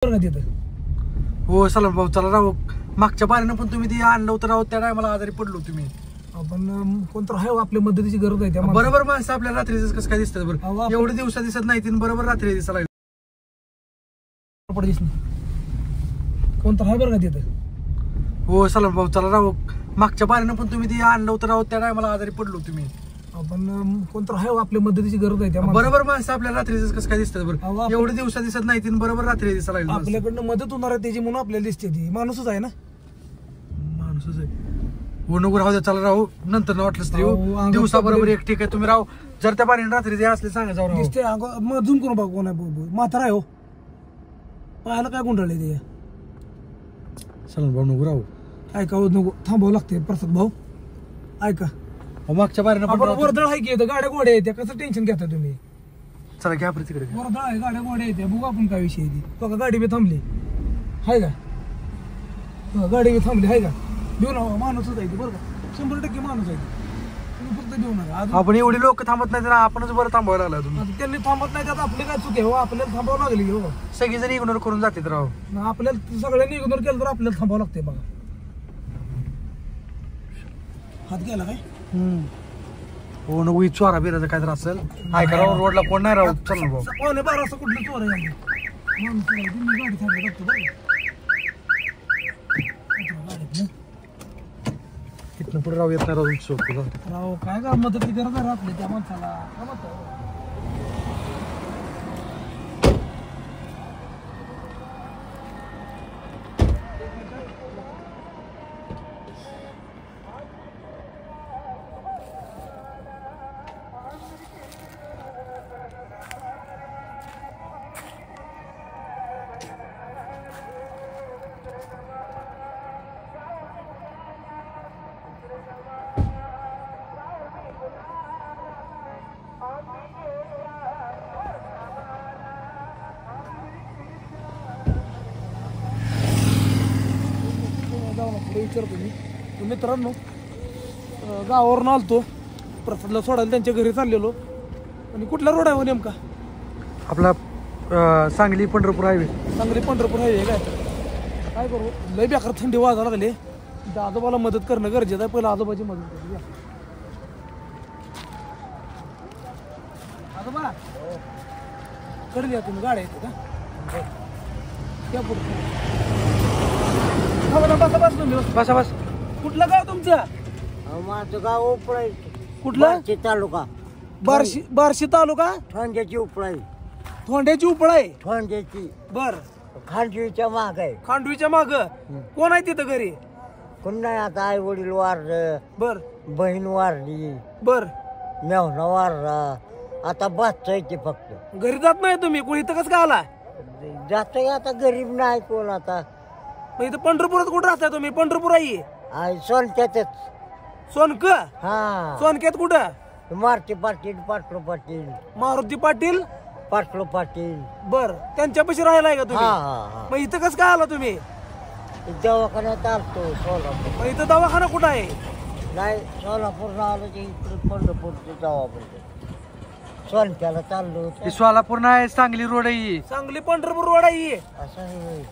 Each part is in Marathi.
हो सलाम भाऊ, चला राव. मागच्या पाण्यानं पण तुम्ही ते आणलं होतं राव, त्या टायमाला आजारी पडलो तुम्ही. आपण कोणतं आहे आपल्या मदतीची गरज आहे त्या बरोबर माणसं आपल्याला रात्रीच कसं काय दिसतात बरं, एवढे दिवसात दिसत नाही तीन बरोबर रात्री दिसायला लागली. कोणतं आहे बरं का तिथं. हो सलाम भाऊ, चला राव. मागच्या पाण्यानं पण तुम्ही ते आणलं होतं राव, त्या टायमाला आजारी पडलो तुम्ही. आपण कोणतं आहे आपल्या मदतीची गरज आहे त्या बरोबर माणसं आपल्याला रात्रीच कसं काय दिसतात बरं, एवढे दिवसात दिसत नाही तीन बरोबर रात्री दिसायला लागली. आपल्याकडनं मदत होणार आहे त्याची म्हणून आपल्याला दिसते. ती माणूसच आहे ना. माणूसच आहे. हो नको राहू द्या, चला राहू. नंतर न वाटलं तरी दिवसा बरोबर एक ठीक आहे तुम्ही राव. जर त्या पाण्याने रात्री जे असले सांगा जाऊ राव. दिसते झूम करून बघ कोण आहे. म्हातारा आहे हो, पाहायला काय गुंडाळले ते. सलाम भाऊ नको राहू. ऐका हो, नको थांबावं लागते. प्रसाद भाऊ ऐका, मागच्या पाण्यानं वर्दळ आहे की गाड्या गोड्या येत्या, कसं टेन्शन घेता तुम्ही. चला घ्या आपल्या तिकडे. वर्दळ आहे, गाड्या गोड्या येत्या, बघू आपण काय विषय ती. बघा गाडी बी थांबली हाय का, गाडी बी थांबली हाय का. देऊ ना माणूसच आहे ती बरं का, 100% माणूस आहे. तुम्ही फक्त देऊ नका. आपण एवढी लोक थांबत नाही, आपणच बरं थांबायला लागला तुम्ही. त्यांनी थांबत नाही, त्यात आपली काय चुकी आहे हो. आपल्याला थांबावं लागली हो. सगळी जण इग्नोर करून जातात राव. आपल्याला सगळ्यांनी इग्नोर केलं तर आपल्याला थांबावं लागते. बघा हात गेला काय. हो नको, चोरा बिराचं काय तर असेल. ऐका राव, रोडला कोण नाही राव. चल भाऊ. 12 असं कुठलं चोर आहे माणूस आहे. तुम्ही गाडी थांबली बघतो बरं. तिथनं पुढे राव येत नाही राव. राव काय का मदत गरज आहे आपली त्या माणसाला. विचारतो मी. मित्रांनो, गावावरून आलतो, प्रसादला सोडायला त्यांच्या घरी चाललेलो. आणि कुठला रोड आहे हो नेमका आपला? सांगली पंढरपूर हायवे. सांगली पंढरपूर हायवे काय करू, लय बेकार थंडी वाजायला लागली. आजोबाला मदत करणं गरजेचं आहे. पहिलं आजोबाची मदत करूया. आजोबा कडे या तुम्ही, गाड्या येते का त्या पुढे. बसा बस तुम्ही, बसा बस. कुठलं गाव तुमचं? माझं गाव उपळाई. कुठलं? तालुका बार्शी तालुका. थोंड्याची उपळाई. थोंड्याची उपळाई. थोंड्याची बर. खांडवीच्या माग आहे. खांडवीच्या माग कोण आहे तिथं घरी? कोण नाही, आता आई वडील वारलं, बर. बहीण वारली, बर. मेहना वारला. आता बसतोय ते फक्त. घरी जात नाही तुम्ही? कोणी इथं कसं काय आला? जातोय आता, गरीब नाही कोण. आता मग इथं पंढरपुरात कुठं राहताय तुम्ही? पंढरपूर आहे आई सोनक्यातच. सोनक. हा, सोनक्यात कुठं? मारुती पाटील, पाटलो पाटील. मारुती पाटील, पाटलो पाटील. बर. त्यांच्यापाशी राहिलाय का हा तुम्ही? हा मग इथं कसं काय आला तुम्ही? दवाखान्यात आलतो सोलापूर. मग इथं दवाखाना कुठं आहे? नाही, सोलापूरला आलो की इकडे पंढरपूरचं दवाखान्यात. सोनक्याला चाललो होतो. सोलापूर नाही, सांगली रोड आहे. सांगली पंढरपूर रोड आहे. असं आहे.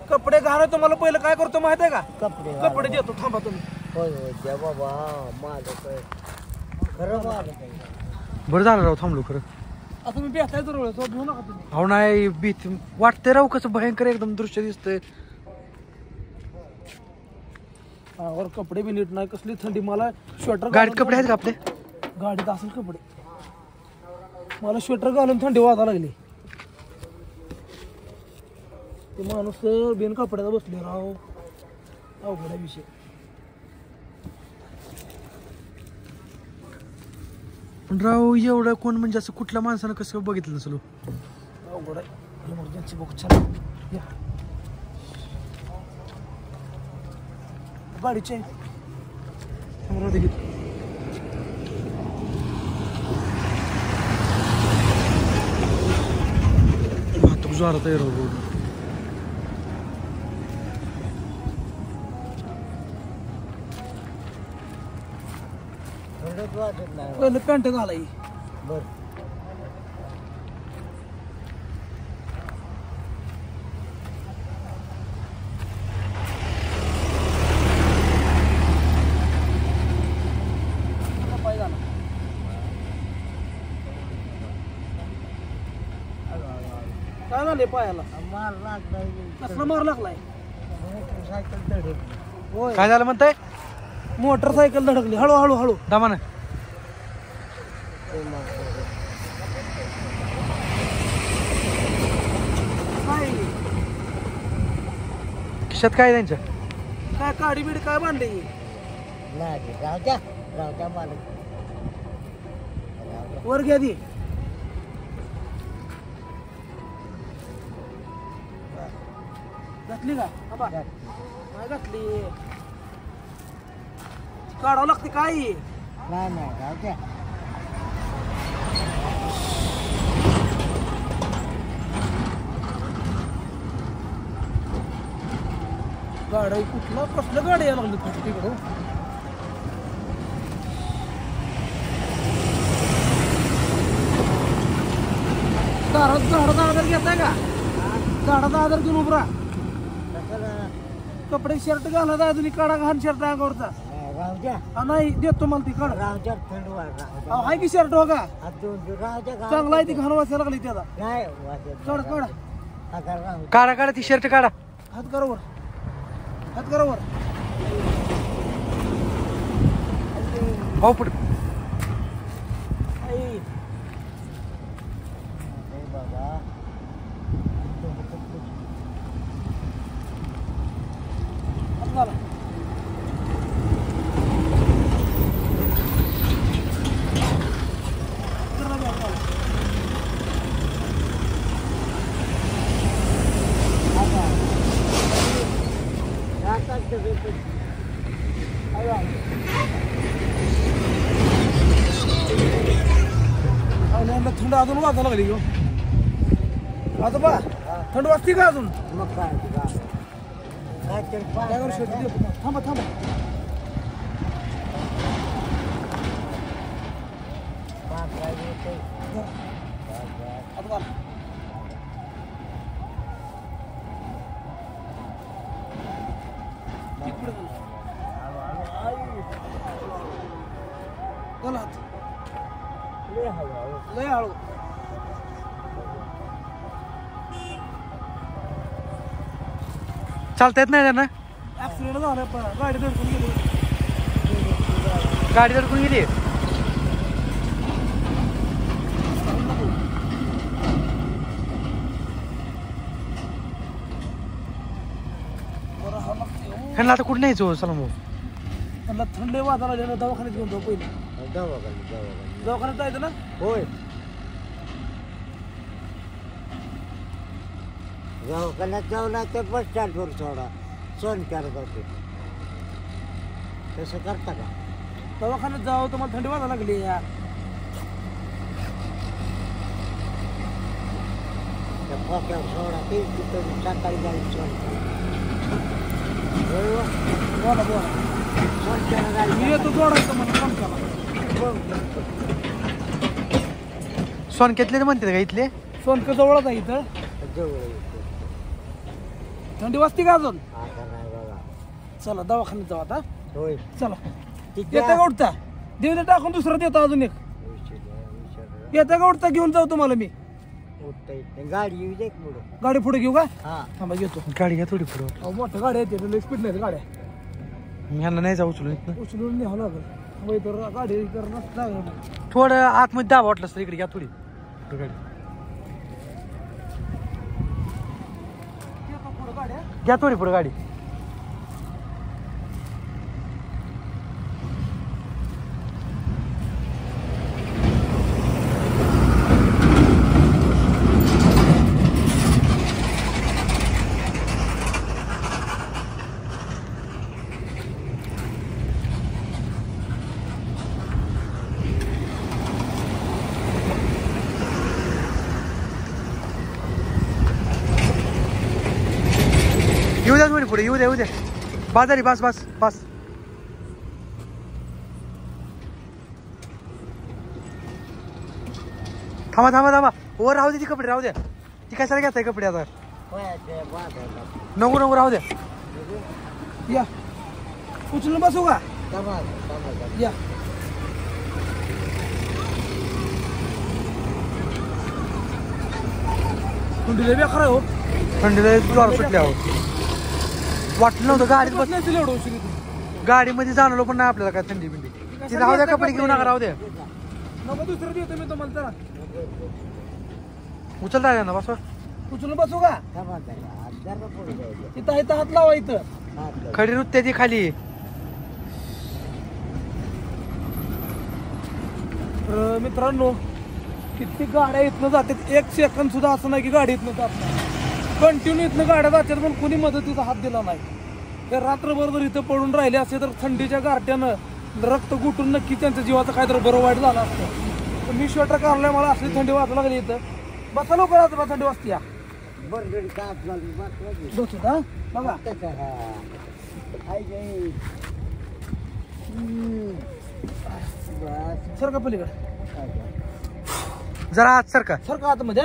कपडे घाला. तुम्हाला पहिलं काय करतो माहित आहे का? कपडे देतो, थांबा तुम्ही. होय होय द्या बाबा. माझं काय खरं माझं काय. बरं झालं राव थांबलो खरं. आता मी भेटायचं जवळ घेऊ नका तुम्ही. हो नाही, भीती वाटते राव. कसं भयंकर एकदम दृश्य दिसतंय. वर कपडे बी नीट नाही, कसली थंडी. मला स्वेटर. गाडीत कपडे आहेत का आपले? गाडीत असेल कपडे. मला स्वेटर घालून थंडी वाजायला लागली. ते माणूस बिन कपड्याचा बसले राव. अवघड विषय. पण राव एवढं कोण म्हणजे असं कुठल्या माणसानं कसं बघितलं नसलो. अवघड आहे. इमर्जन्सी बघ. चला गाडीचे वाहतूक जोरात आहे राव. पहिलं पॅन्ट घालाय. बर लागले पायाला मार लागलाय कसला मार लागलाय मोटरसायकल धडकली. होय काय झालं म्हणताय मोटरसायकल धडकली हळू हळू हळू दामानं ते मग काय खिशात काय आहे त्यांच्या काय काडी बिडी काय बांधली नाही राहू द्या मालक वर घ्या ती घातली का बाबा नाही घातली काढावं लागते काय नाही राहू द्या गाडी कुठलं कसलं गाडी यायला लागली तिकडं झाडाचा आधार घेताय का झाडाचा आधार घेऊन उभरा कशाला कपडे शर्ट घालायचा अजून काढा घाण शर्ट अंगावरचा नाही, राहू द्या नाही देतो मला ती काढ राहू द्या थंड राहू द्या हाय की शर्ट हो का हात धुवून घेऊ, राहू द्या चांगला आहे ती घाण वाचायला लागली त्याला नाही वाजत काढ काढ आता राहू काढा काढा ती शर्ट काढा हात करा वर हात करा वर हो पुढे आई, हे बाबा हात घाला. करा बी हात घाला. आणि यांना थंड अजून वाजायला लागली गं. आता बा थंड वाजते का अजून मग काय काहीतरी काय करू शकतो देतो. थांबा थांबा आता घाला. इकडे घाला हात. लय हळू चालता येत नाही त्यांना ऍक्सिडेंट झाला गाडी धडकून गेली गाडी धडकून गेली बरं हा लागते हो. ह्यांना आता कुठं न्यायचं हो चला मग त्यांना थंड वाजायला लागले दवाखान्यात घेऊन जाऊ पहिले दवाखान्यात जायचं ना होय दवाखान्यात जाऊ ना ते बस स्टँडवर सोडा सण करत होते तसं करता का दवाखान्यात जाऊ तुम्हाला थंडी वाजायला लागली यार त्या पोक्यावर सोडा ते तिथं सकाळी जाईल सण बोला बोला सण करायला मी जायचं. येतो जोडायचं मला फोन केला सोनकेतले म्हणते का इथले सोनकर जवळच आहे इथं जवळ येतो. थंडी वाजते का अजून आता नाही बघा चला दवाखान्यात जाऊ आता होय चला ठीक येता का उठता देऊन टाकून दुसरा देतो अजून एक येता का उठता घेऊन जाऊ तुम्हाला मी उठता येत नाही. गाडी येऊ दे पुढं गाडी पुढे घेऊ का हा थांबा घेतो गाडी घ्या थोडी पुढं अहो मोठ्या गाड्या येते लई स्पीड नाही गाड्या मी ह्यांना नाही जाऊ उचलून इथनं उचलून न्यावं लागेल वय तर गाडी करणं थोडं आतमध्ये दाबा वाटलं तर इकडे घ्या थोडी पुढं गाडी पुढे गाड्या घ्या थोडी पुढं गाडी येऊ द्या थोडी पुढे येऊ द्या बाजारी बस बस बस थांबा वर राहू दे ती कपडे राहू द्या ती कशाला घेताय कपडे आता वयाचे बांधायला. नको राहू द्या या उचलून बसू का समाज. या थंडीला बेकार आहे हो. थंडीला जोर सुटल्या हो. वाटलं नव्हतं गाडीत बस नाही एवढं उशीर इथे. गाडीमध्ये जाणवलं पण नाही आपल्याला काय थंडी बिंडी. ती राहू द्या, कपडे घेऊ नका, राहू द्या. नको दुसरं देतो मी तुम्हाला. चला उचलता ना बस. उचलून बसू का? इथं इथं हात लावा इथं. खडी रुत्या ती खाली. तर मित्रांनो किती गाड्या इथनं जातात. 1 सेकंद सुद्धा असं नाही की गाडी इथनं जात नाही. कंटिन्यू इथनं गाड्या जातात पण कोणी मदतीचा हात दिला नाही. ते रात्रभर जर इथं पडून राहिले असते तर थंडीच्या गारट्यानं रक्त गुटून नक्की त्यांच्या जीवाचं काहीतरी बरं वाईट झालं असतं. तर मी स्वेटर काढलाय, मला असली थंडी वाजू लागली इथं. बसा लवकर आता, थंडी वाजते या बघा. सर का पलीकडे जरा आत सर का सर का आतमध्ये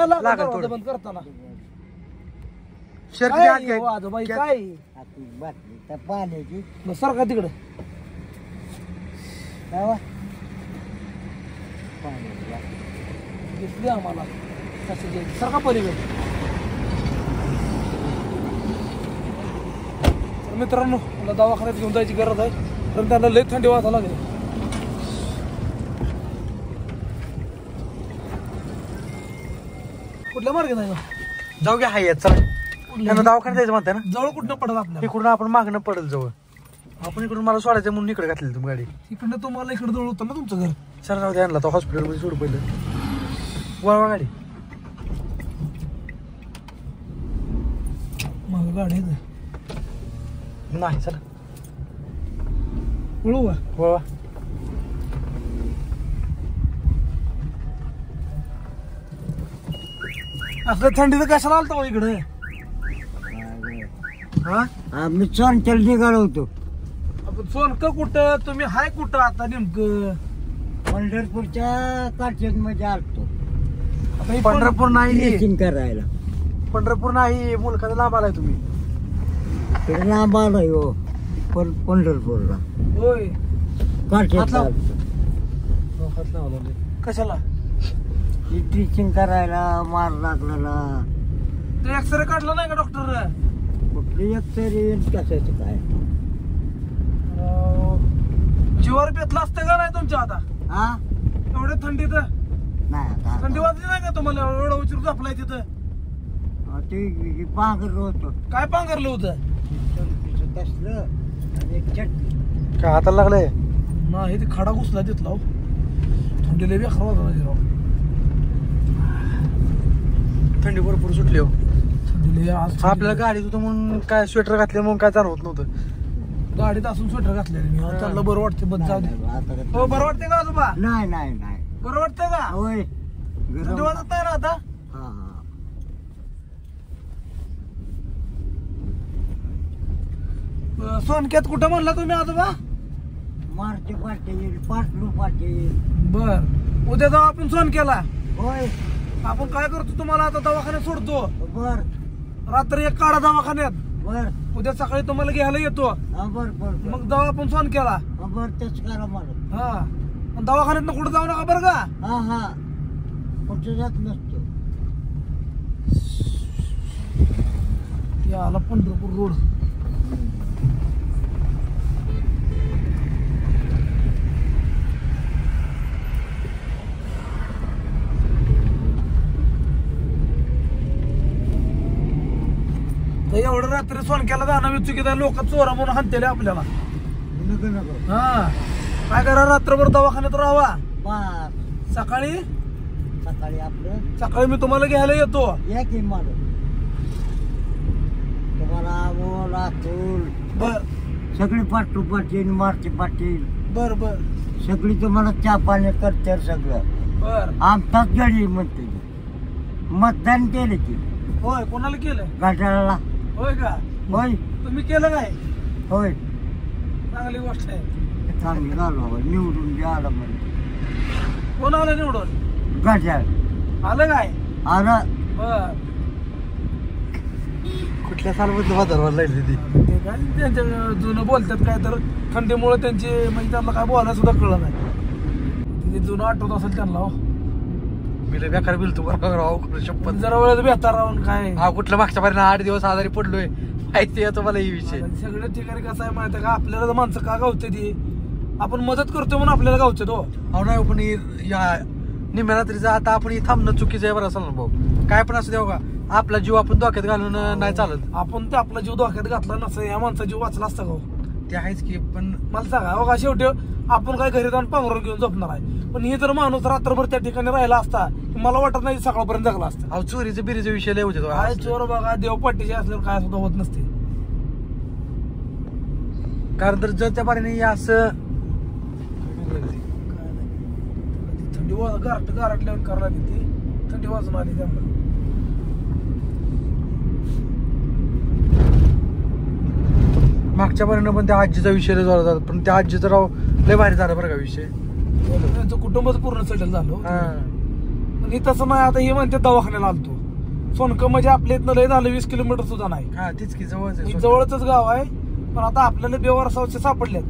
बंद करताना आजोबाई काय पाण्याची सर का तिकडं दिसली आम्हाला कशी सर का पलीकडे. मित्रांनो मला दवाखान्यात घेऊन जायची गरज आहे कारण त्यांना लई थंडी वाजायला लागली. कुठल्या मार्गे नाही जाऊ घ्या. हाय चला, त्यांना दवाखान्यात जायचं म्हणताय ना. जवळ कुठनं पडत आपल्याला? इकडून आपण मागणं पडेल जवळ. आपण इकडून मला सोडायचं म्हणून इकडे घातली तुम्ही गाडी. इकडनं तुम्हाला इकडे जवळ होतं ना तुमचं घर. सर राहू द्या, तो हॉस्पिटलमध्ये सोडू पहिलं. वळवा गाडी. मग गाडी नाही चला वळू का? वळवा. असं थंडीचं कशाला आलता इकडे? आम्ही चोनचल निघालो होतो. आपण सोनक कुठं, तुम्ही हाय कुठं आता नेमकं? पंढरपूरच्या काठ्यात मध्ये आलतो. आता ही पंढरपूर नाही, लेखीन करायला. पंढरपूर नाही, मुलखाचा लांब आलाय तुम्ही. तिकडे लांब आलोय हो पंढरपूरला. होय काठ्यात हात कशाला? ड्रिचिंग करायला मार लागलेला. ते एक्सरे काढला नाही का डॉक्टर? कुठली एक्सरे कशाचं काय जीवावर पेतला असतं का नाही तुमच्या आता? हा एवढ्या थंडीत नाही आता थंडी वाजली नाही का तुम्हाला? एवढा उशीर झोपलाय तिथं. ते पांघरलं होतं. काय पांघरलं होतं? तसलं आणि चट काय हाताला लागलंय? नाही ते खडा घुसला तिथला. थंडीला बेकार वाजला. थंडी भरपूर सुटली हो. थंडीला आज आपल्याला गाडीत होतं म्हणून काय स्वेटर घातले म्हणून काय जाणवत नव्हतं. गाडीत असून स्वेटर घातलेलं मी. चाललं बरं वाटतं. बस जाऊ दे. आता हो बरं वाटतंय का आजोबा? नाही नाही नाही बरं वाटतंय का? होय थंडी वाजत नाही ना आता? हा हा सोनक्यात कुठं म्हणला तुम्ही आजोबा? मारते पाटील पाटलू पाटील. बर उद्या जाऊ आपण सोनक्याला. होय आपण काय करतो, तुम्हाला आता दवाखान्यात सोडतो. बर रात्री एक काढा दवाखान्यात. बर उद्या सकाळी तुम्हाला घ्यायला येतो. हा बर बर मग जाऊ आपण सोनक्याला. बर तेच करा मला. हा पण दवाखान्यात कुठं जाऊ नका बरं का? हा हा कुठे जात नसतो. याला पंढरपूर रोड. एवढं रात्री सोनक्याला जाणं चुकीचं आहे. लोक चोरा म्हणून हाणतेले आपल्याला. नको नको हा काय करा, रात्रभर दवाखान्यात राहावा. पाच सकाळी आपलं मी तुम्हाला घ्यायला येतो. या की मला तुम्हाला बोल अतुल बर सगळी पाटू पाटील मारती पाटील बर बर सगळी तुम्हाला चहा पाणी करते. सगळं बर आमचाच गडी म्हणते. मतदान केलं की होय. कोणाला केलं? गटाला. होय का? होय तुम्ही केलं काय? होय चांगली गोष्ट आहे. चांगलं झालं निवडून द्यायला म्हणजे. कोण आलं निवडून? गटाल आलं काय? आलं. बर कुठल्या सालमध्ये वादळ लागली ती? ते काय त्यांच्या जुनं बोलतात काय तर थंडीमुळे त्यांचे म्हणजे त्यांना काय बोलायला सुद्धा कळलं नाही. ते जुनं आठवत असेल त्यांना. हो मी लय बेकार बिल तुम्हाला राव शपथ. पण जरा वेळेत बेकार राहून काय हा कुठल्या मागच्या पर्यंत 8 दिवस आजारी पडलोय माहिती आहे तुम्हाला ही विषय. सगळ्या ठिकाणी कसं आहे माहिती आहे का, आपल्याला माणसं का गावते ती, आपण मदत करतो म्हणून आपल्याला गावते तो. हो नाही पण या निम्या रात्रीचा आता आपण इथं थांबणं चुकीचं आहे बरं असेल ना भाऊ. काय पण असं देऊ का, आपला जीव आपण धोक्यात घालून नाही चालत. आपण ते आपला जीव धोक्यात घातला नसतं, या माणसा जीव वाचला असता का. ते आहेच की, पण मला सांगा बघा, शेवटी आपण काय घरी जाऊन पांघरून घेऊन झोपणार आहे, पण हे जर माणूस रात्रभर त्या ठिकाणी राहिला असता, मला वाटत नाही सकाळपर्यंत जगला असतं. अहो चोरीचं बिरीचा विषय लय होतो. काय चोर बघा, देवपाटीचे असल्यावर काय सुद्धा होत नसते. कारण तर जर त्या बारीने असं थंडी गारटल्यावर करायला लागली ती, थंडी वाजून आली त्यांना. मागच्या पर्यंत पण त्या आजीचा विषय लय जोरात झाला, पण त्या आजीचं राव लय भारी झाला बरं का विषय. त्यांचं कुटुंबच पूर्ण सेटल झालं. हा पण हे तसं नाही. आता हे म्हणते दवाखान्याला आलतो. सोनकं म्हणजे आपल्या इथनं लय झालं 20 किलोमीटर सुद्धा नाही. हा तीच की जवळच आहे. जवळच गाव आहे, पण आता आपल्याला बेवार सावचे सापडल्यात.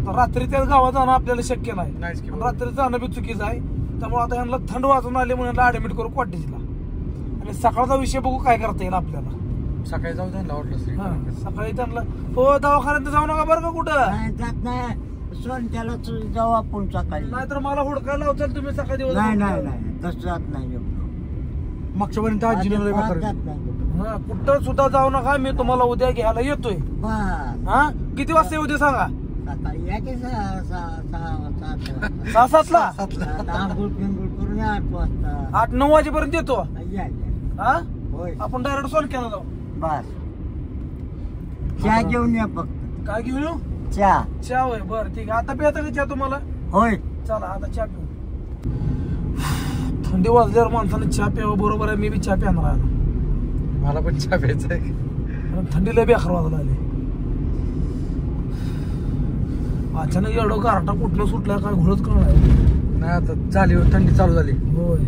तर रात्री त्या गावात जाणं आपल्याला शक्य नाही. नाहीच की आणि बाबा. रात्री जाणं बी चुकीचं आहे. त्यामुळे आता यांना थंड वाजून आले म्हणून ऍडमिट करू कॉटेजला, आणि सकाळचा विषय बघू काय करता येईल आपल्याला. सकाळी जाऊ त्यांना वाटलं सकाळी त्यांना हो दवाखान्यात जाऊ नका बरं का कुठं, नाही जात नाही. सोनक्याला जाऊ आपण सकाळी. नाहीतर मला हुडकायला लावचाल तुम्ही सकाळी दिवस. नाही नाही नाही तसं जात नाही. मागच्या पर्यंत आजीने लय बेकार. जात नाही. हा कुठं सुद्धा जाऊ नका, मी तुम्हाला उद्या घ्यायला येतोय. बस हा किती वाजता येऊ दे सांगा. सकाळी या की 6-7ला आंघोळ पिंगोळ करून या 8 वाजता. 8-9 वाजेपर्यंत येतो. या हा होय आपण डायरेक्ट सोनक्याला जाऊ. बस चहा घेऊन या फक्त. काय घेऊन येऊ. चहा होय बरं ठीक आहे. आता पिता का चहा तुम्हाला. होय चला आता चहा पिऊ. थंडी वाजल्यावर माणसाने चहा प्यावं, बरोबर आहे. मी बी चहा प्याणार आहे. मला पण चहा प्यायचा आहे. थंडीला बेकार वाजायला आले. अचानक एवढं गारठा कुठलं सुटलं काय घोळच कळणार नाही. आता झाली थंडी चालू झाली. होय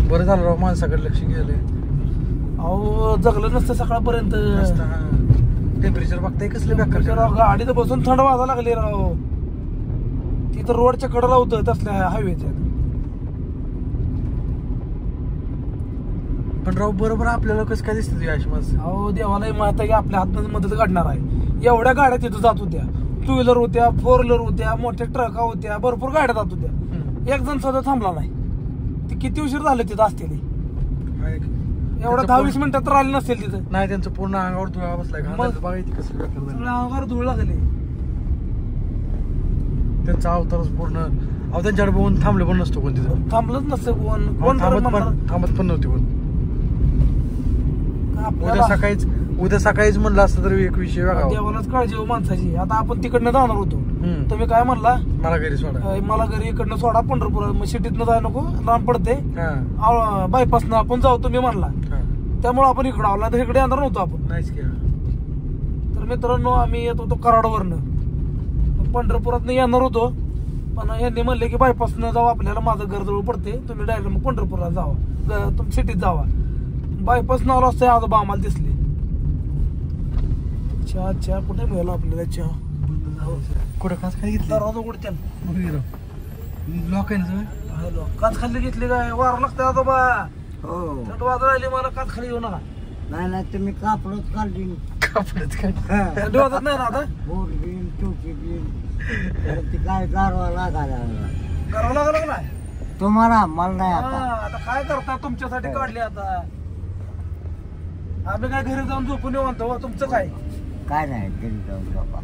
बरं झालं राव माणसाकडे लक्ष गेले. अहो जगलं नसतं सकाळपर्यंत. टेम्परेचर बघताय कसलं बेकार. राव गाडीत बसून थंड वाजायला लागली राव. तिथं रोडच्या कडेला होतं तसल्या हायवेच्या. पण राव बरोबर आपल्याला कसं काय दिसत अशी माणसं. अहो देवालाही माहित आहे की आपल्या हातनं मदत काढणार आहे. एवढ्या गाड्या तिथं जात होत्या, 2 व्हीलर होत्या, 4 व्हीलर होत्या, मोठ्या ट्रका होत्या, भरपूर गाड्या जात होत्या. एक जण सुद्धा थांबला नाही. ती किती उशीर झालं तिथं असतेली. एवढ्या 10-20 मिनिटात तर आले नसतील तिथं. नाही त्यांचं पूर्ण अंगावर धुळा बसलाय. बघा इथे कसं बेकार झालं. सगळ्या अंगावर धूळ लागली. त्यांचा अवतारच पूर्ण. अहो त्यांच्याकडे बघून थांबले पण नसतो कोण तिथं. थांबलंच नसतं कोण थांबत पण नव्हती कोण. आपल्याला उद्या सकाळीच म्हणलं असतं तर एक विषय वेगळा. देवालाच काळजी हो माणसाची. आता आपण तिकडनं जाणार होतो, तुम्ही काय म्हणला मला घरी सोडा. मला घरी इकडनं सोडा पंढरपूर, मग सिटीतनं जाय नको, लांब पडते बायपासनं आपण जाऊ तुम्ही म्हणला. त्यामुळे आपण इकडं आलो, तर इकडे येणार नव्हतो आपण. नाहीच की. तर मित्रांनो आम्ही येत होतो कराडवरनं, पंढरपुरात येणार होतो, पण यांनी म्हणले की बायपासनं जाऊ, आपल्याला माझं घर जवळ पडते, तुम्ही डायरेक्ट मग पंढरपूरला जावा, तुम्ही सिटीत जावा. बायपासनं आलो असतं आजोबा आम्हाला दिसले. चहा कुठे मिळाला आपल्याला चहा. कुठं काच खाली घेतली. दरवाजा उघडत्याल लॉक आहे ना. काच खाली घेतली काय वार लागतंय आजोबा. हो थंड वाजत राहिली, मला काच खाली येऊ नका. नाही तुम्ही कापडच काढली. कापडच काय थंडी वाजत नाही ना आता. बोर बिन टोपी बिन ती काय गारवा लागायला करावं लागलं नाही तुम्हाला. मला नाही आता. आता काय करता, तुमच्यासाठी काढली. आता आम्ही काय घरी जाऊन झोपून येऊ म्हणतो. तुमचं काय काय नाही घरी जाऊन झोपा.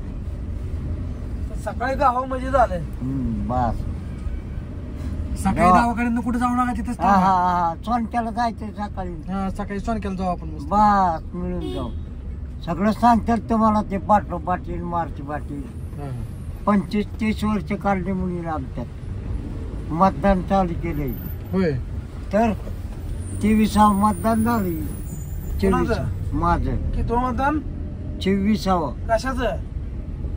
सकाळी गाव म्हणजे झालंय. बस सकाळी दवाखान्यात कुठे जाऊ नका तिथेच. सोनक्याला जायचं सकाळी. सकाळी सोनक्याला जाऊ आपण. बस मिळून जाऊ. सगळं सांगतात तुम्हाला ते पाटो पाटील मार्च पाटील 25-30 वर्ष काढले म्हणून आमच्यात मतदान चालू केले. होय तर 23व मतदान झाले. 24 माझं की तो मतदान 26व कशाचं.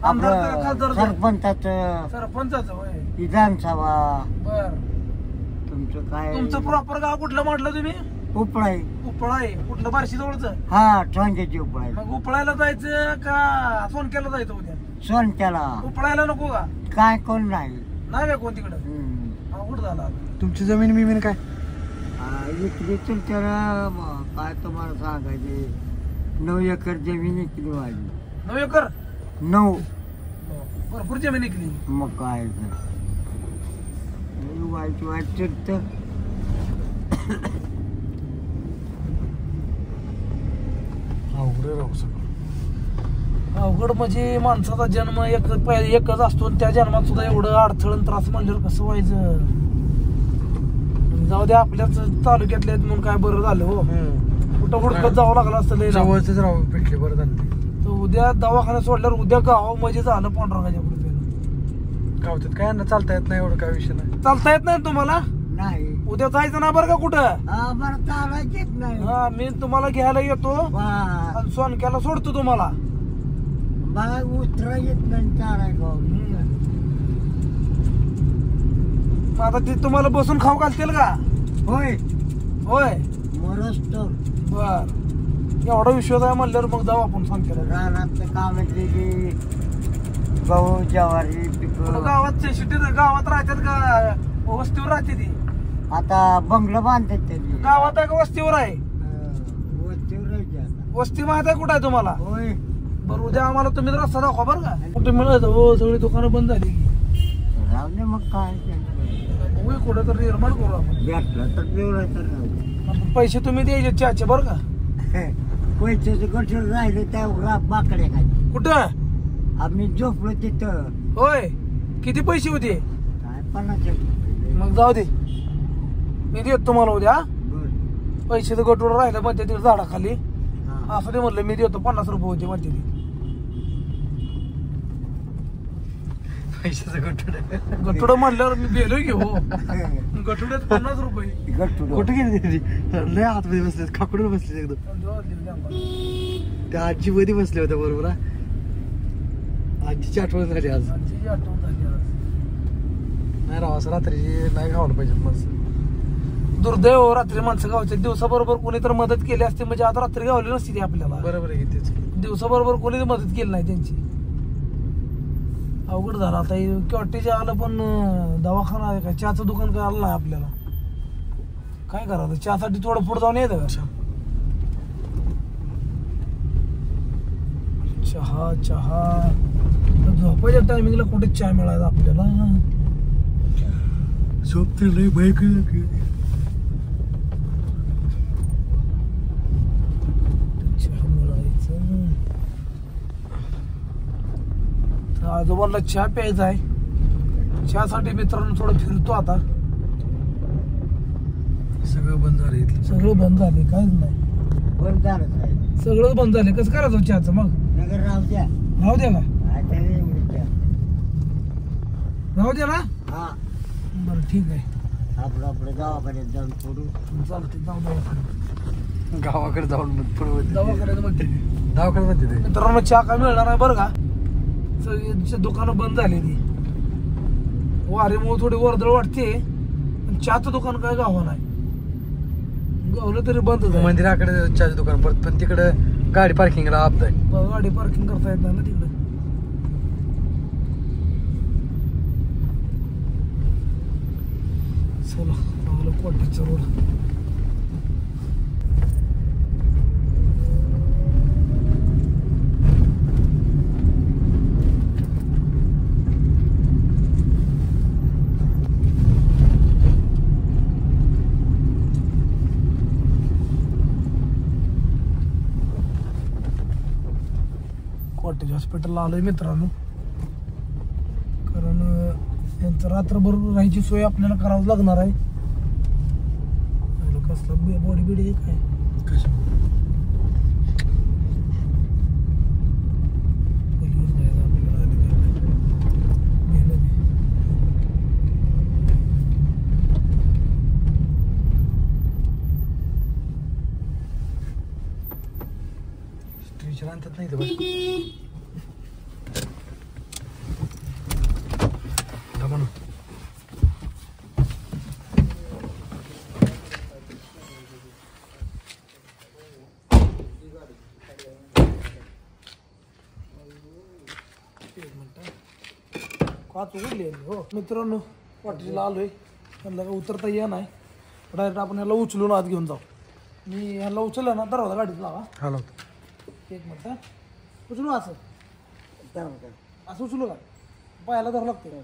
आपलं सरपंचाचं सरपंचाचं होय. विधानसभा. बर तुमचं काय तुमचं प्रॉपर गाव कुठलं म्हटलं तुम्ही. उपळाई. उपळा आहे कुठलं बार्शी जवळचं. हा ठोंग्याची उपळाई. मग उपळायला जायचं का सोनक्याला जायचं उद्या. सोनक्याला उपळायला नको का. काय कोण नाही. नाही का कोण तिकडं. कुठं झाला तुमची जमीन बिमीन काय. इकडे तर त्याला काय तुम्हाला सांगायचे 9 एकर जमीन इकली माझी. 9 एकर 9. भरपूर जमीन निघली. मग काय तर वाईट वाईट तर अवघड राहू सगळं. अवघड म्हणजे माणसाचा जन्म एकच असतो आणि त्या जन्मात सुद्धा एवढं अडथळण त्रास म्हणल्यावर कसं व्हायचं. जाऊ द्या आपल्याच तालुक्यातले आहेत म्हणून काय बरं झालं हो. कुठं हुडकत जावं लागलं असतं लय लांब. जवळच राहू भेटले बरं झालं ते. तर उद्या दवाखाना सोडल्यावर उद्या गाव म्हणजे झालं पांडुरंगाच्या पुढे. गावतात काय ना चालता येत नाही एवढं काय विषय नाही. चालता येत नाही तुम्हाला. नाही उद्या जायचं ना बरं का कुठं. आम्हाला चालायचेच नाही. हा मी तुम्हाला घ्यायला येतो आणि सोनक्याला सोडतो तुम्हाला. मला उतरा येत नाही चालायचं. आता ते तुम्हाला बसून खाऊ घालतील का. होय होय मरस्तो बर एवढा विश्वास आहे म्हणल्यावर मग जाऊ आपण सांगतो. रानातलं काम केली गहू ज्वारी पिकं. गावात गावात राहतात का वस्तीवर राहते ती. आता बंगलं बांधतात त्याची. गावात आहे का वस्तीवर आहे. वस्तीवर राहायची आता. वस्ती माहित आहे कुठं आहे तुम्हाला. होय बरं उद्या आम्हाला तुम्ही रस्ता दाखवा बरं का. कुठे मिळत हो सगळी दुकानं बंद झाली की. राहू दे मग काय होय कुठं तर निर्माण करू आपण. भेटलं तर तेवढं तर राहू दे. आपण पैसे तुम्ही द्यायचे चहाचे बरं का. पैशाचं गठर राहिले त्या बाकडे काय कुठं आम्ही झोपलो तिथं. होय किती पैसे होते. काय 50 रुपये. मग जाऊ दे मी देतो तुम्हाला उद्या. बरं. पैसे गटून राहिलं म्हणते तिथे झाडाखाली. हा. असं ते म्हणलं मी देतो 50 रुपये होते म्हणते ती. पैशाचं गठुडं. गटुडं म्हणल्यावर मी गेलो की हो. गटुड्यात 50 रुपये. गट्टू कुठे गेली ती लय आतमध्ये बसले खाकडून बसले एकदम. त्या आजी मध्ये बसले होत्या बरोबर. आजीची आठवण झाली आज. आजीची आठवण झाली आज. नाही राव असं रात्रीची नाही खावलं पाहिजे माणसं. दुर्दैव हो, रात्री माणसं गावच्या. दिवसाबरोबर कोणी तर मदत केली असते म्हणजे आता रात्री गावली नसती ती आपल्याला. बरोबर आहे की तेच. दिवसाबरोबर कोणी मदत केली नाही त्यांची. अवघड झालं आता. केवटीच्या आलं पण दवाखाना आहे का चहाचं दुकान काय आलं नाही आपल्याला. काय करावं चहासाठी थोडं पुढे जाऊन येतं का. चहा चहा झोपायच्या टायमिंगला कुठे चहा मिळायचा आपल्याला. झोप तर लय बाईक. चहा मिळायचं. आजोबांना चहा प्यायचा आहे. चहासाठी मित्रांनो थोडं फिरतो आता. सगळं बंद झालं इथलं. सगळं बंद झाले काहीच नाही. बंद झालं साहेब. सगळं बंद झाले. कसं करायचं चहाचं मग. नगर राहू द्या. राहू द्या का. काय त्याला एवढं द्या. राहू द्या ना. हा बरं ठीक आहे आपलं आपलं गावाकडे जाऊन सोडू. चालते जाऊ दवाखान्यात. गावाकडे जाऊन पुढे दवाखान्यात म्हणते दवाखान्यात म्हणते ते. मित्रांनो चहा काय मिळणार नाही बरं का. सगळी दुकानं बंद झाली ती. वारीमुळे थोडी वर्दळ वाटते. चहाचं दुकान काय गावा नाही. गावलं तरी बंद झालं. मंदिराकडे चहाचं दुकान परत पण तिकडे गाडी पार्किंगला आपदा आहे. गाडी पार्किंग करता येत नाही ना तिकडे. चला चांगलं कोटीचा रोड. कॉटेज हॉस्पिटलला आलोय मित्रांनो. कारण यांचं रात्रभर राहायची सोय आपल्याला करावं लागणार आहे. कसला बॉडी बिडी आहे काय. स्ट्रेचर आणतात नाही तर काच उघडली हो मित्रांनो. वाटेला आलोय त्यांना का उतरता या नाही. डायरेक्ट आपण ह्याला उचलून आत घेऊन जाऊ. मी ह्याला उचललं ना दरवाजा गाडीत लावा. हॅलो. एक मिनिट उचलू असं असं उचलू का पायाला धरावं लागतं.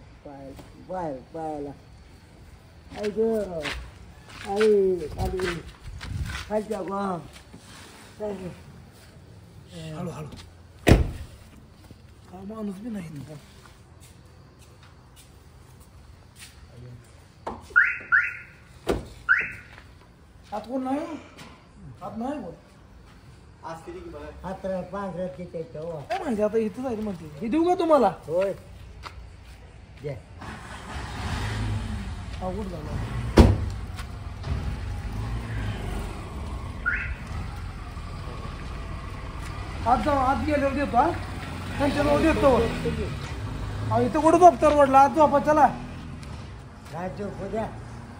पायाला आई ग आई खाली खालच्या वा हळू हळू काय माणूस बी नाही. हात कोण नाही हात नाही कोण हात पांढऱ्यात तिथे काय माहिती आता इथं जाईल म्हणते. हे देऊ का तुम्हाला होय द्या अवघड झालं. आत जाऊ आत गेल्यावर देतो. हा त्यांच्या जवळ देतो. अहो इथं कुठं झोपतर वडला आत झोपा चला. काय झोप द्या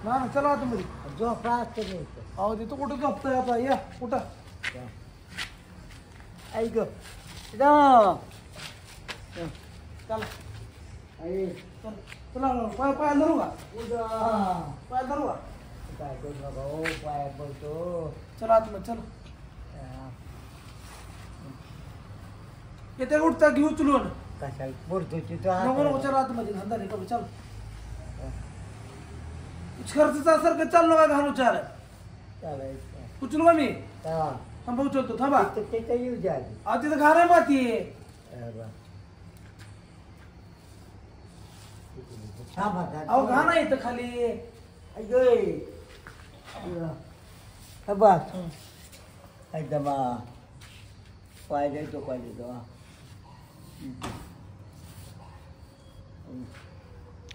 ना चला आतमध्ये. झोपा असते नाही अहो तिथं कुठं झोपताय आता या कुठं आई ग चला आई चला पाय पाय धरू का पाय धरू का काय करू नका हो पाया पडतो. चला आतमध्ये चला. येते उठता घेऊ उचलून कशा पडतो नको नको तिथं चला आतमध्ये धंदा नाही का चल. खर्चचा सारखं चाललो का घालू चाल चालायचं उचलू का मी हा थांबा उचलतो थांबा. तिथं येऊ द्या अहो तिथं घाण आहे माती आहे. अहो घाण आहे इथं खाली. बस एकदम पाय देतो पाय देतो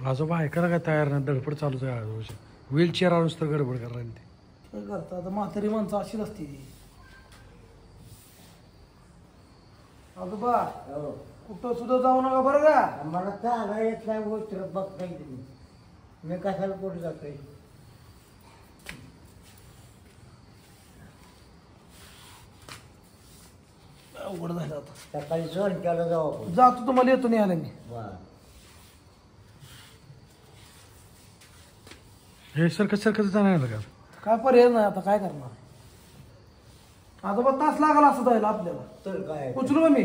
आजोबा ऐकायला काय तयार नाही. धडपड चालूच आहे आजोबाची. व्हीलचेअर आणूच तर गडबड करायला ते. काय करता आता म्हातारी माणसं अशीच असते. आजोबा हो कुठं सुद्धा जाऊ नका बरं का. मला चाला येत नाही गोष्ट बघताय तुम्ही. मी कशाला कुठे जातोय अवघड झालं आता. सकाळी सण केला जाऊ आपण. जातो तुम्हाला येतो नाही आला मी. हे सरकत जाणार का? काय पर्याय नाही आता काय करणार. आजोबा तास लागला असं जायला आपल्याला. तर काय उचलू का मी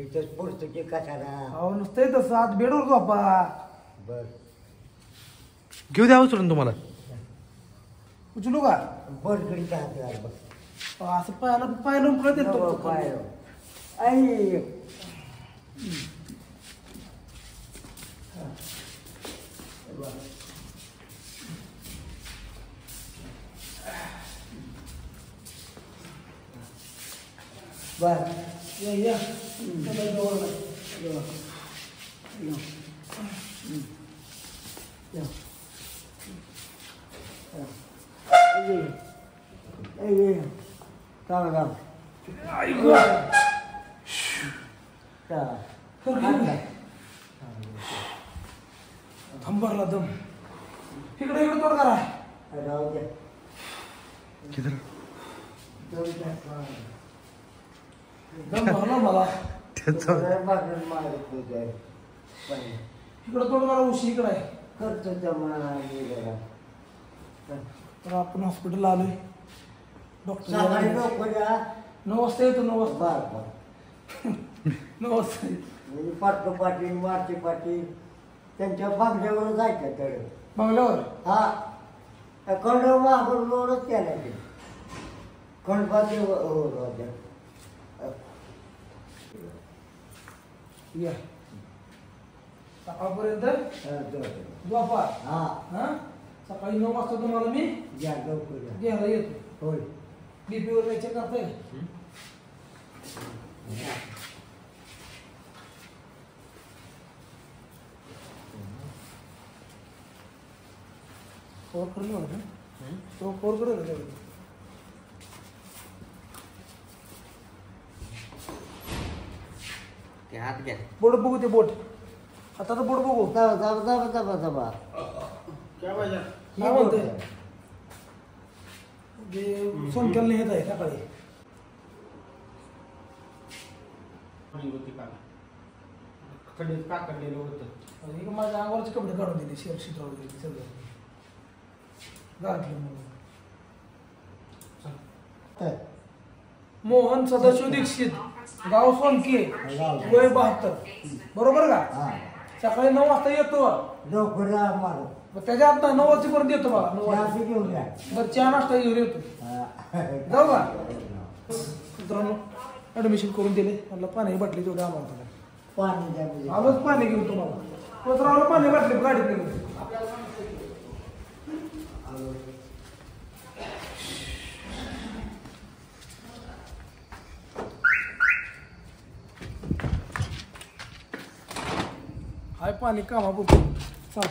इथंच पोचतो की कशाला. अहो नुसतं तसं आत बेडवर झोपा. बर घेऊ द्या उचलून तुम्हाला. उचलू का बरकडी काय बघ असं पायाला पाय लावून कळत येतो पाय आई बर या या चला जवळ थांबरला दम इकडे इकडे तोड करा. किती दम भरला मला. त्याचा इकडे तोड करा उशी इकडे आहे. करतो तर आपण हॉस्पिटल आलोय. डॉक्टर 9 वाजता येतो. 9 वाजता 9 वाजता म्हणजे पाटलो पाटील मारचे पाटील त्यांच्या बांगल्यावर जायचं तळ बंगल्यावर. हा खंड मागून लोडच केला ते खंडपाती हो राजा या सकाळपर्यंत झोपा. हा सकाळी 9 वाजता तुम्हाला मी घ्यायला येतो. होय बीपीवर काय चेक करताय. फोर करलो ना तो फोर करू का बोट बघू ते बोट आता तर बोट बघू. काय म्हणते सोनक्याला नेत आहे सकाळी. माझ्या अंगावरचे कपडे काढून दिले. शेअर शीट वगैरे सगळं घरातले म्हणून. तर मोहन सदाशिव दीक्षित, गाव सोनके, वय 72. बरोबर का? हा सकाळी 9 वाजता येतो. लवकर या मारू मग त्याच्या आत 9 वाजेपर्यंत येतो बा. 9 वाजता चहा घेऊन या बरं चहा नाश्ता घेऊन येतो. जाऊ का मित्रांनो? ऍडमिशन करून दिले. म्हटलं पाणी बाटली तेवढं आम्हाला होतं. पाणी द्या म्हणजे. आलोच पाणी घेऊन तुम्हाला. पत्रावलं पाणी बाटली गाडीत नेलं. हाय पाणी कामा बघू. चल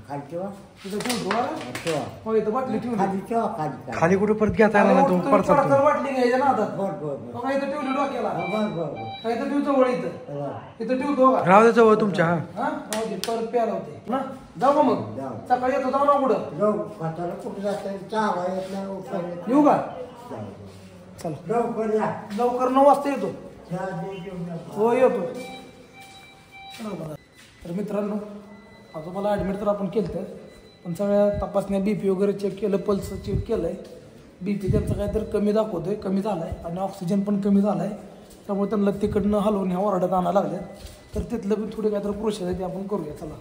खाली ठेवा तिथं ठेवतो. ठेवा हो इथं बाटली ठेवली. खाली ठेवा खाली खाली कुठे परत घेता येणार ना तुम्ही पडचा तुम्ही. बाटली घ्यायच्या ना आता. बर बर बर बघा इथं ठेवली डोक्याला. बर बर काय इथं ठेवतो वळ इथं. बर इथं ठेवतो का? राहू दे जवळ तुमच्या. हा हा राहू दे परत प्यायला होते ना. जाऊ का मग? जाऊ. सकाळी येतो. जाऊ ना कुठं? जाऊ खाताला कुठं जाता चहा येत नाही उठायला येत येऊ का? नाही. चला लवकर या लवकर 9 वाजता येतो. चहा घेऊन या हो येतो. तर मित्रांनो आता मला ॲडमिट तर आपण केलं पण सगळ्या तपासण्या बीपी वगैरे चेक केलं, पल्स चेक केलंय. बीपी त्यांचं काहीतरी कमी दाखवतोय, कमी झालाय आणि ऑक्सिजन पण कमी झालाय. त्यामुळे त्यांना तिकडनं हलवून ह्या वॉर्डात आणायला लागल्या. तर तिथलं बी थोडी काहीतरी प्रोसेस आहे ते आपण करूया. चला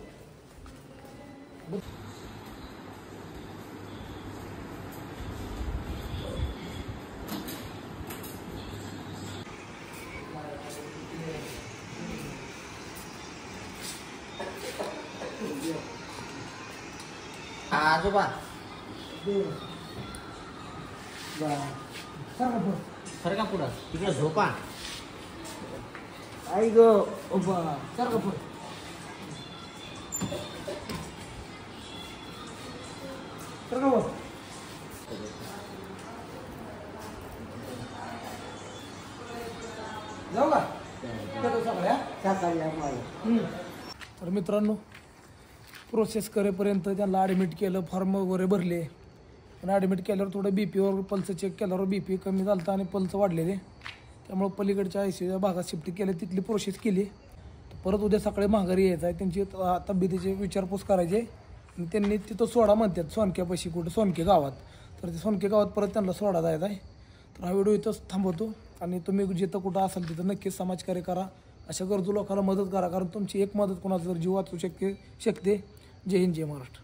आजोबा सर का पुढं तिकडे झोपा आई ग ओबा सर का पुढं सर का बघ. जाऊ का? येतो सगळ्या. सकाळी या मला तर मित्रांनो प्रोसेस करेपर्यंत त्यांना ॲडमिट केलं, फॉर्म वगैरे भरले. पण ॲडमिट केल्यावर थोडं बी पीवर पल्स चेक केल्यावर बी पी कमी झालं होतं आणि पल्स वाढलेले. त्यामुळे पलीकडच्या ICUच्या भागात शिफ्ट केले, तिथली प्रोसेस केली. परत उद्या सकाळी माघारी यायचं आहे. त्यांची तब्येतीची विचारपूस करायची आणि त्यांनी तिथं सोडा म्हणतात सोनक्यापाशी कुठं सोनके गावात. तर ते सोनके गावात परत त्यांना सोडा जायचा आहे. तर हा व्हिडिओ इथंच थांबवतो आणि तुम्ही जिथं कुठं असाल तिथं नक्कीच समाजकार्य करा. अशा गरजू लोकांना मदत करा, कारण तुमची एक मदत कोणाचा जर जीव वाचू शकते. जय हिंद, जय महाराष्ट्र.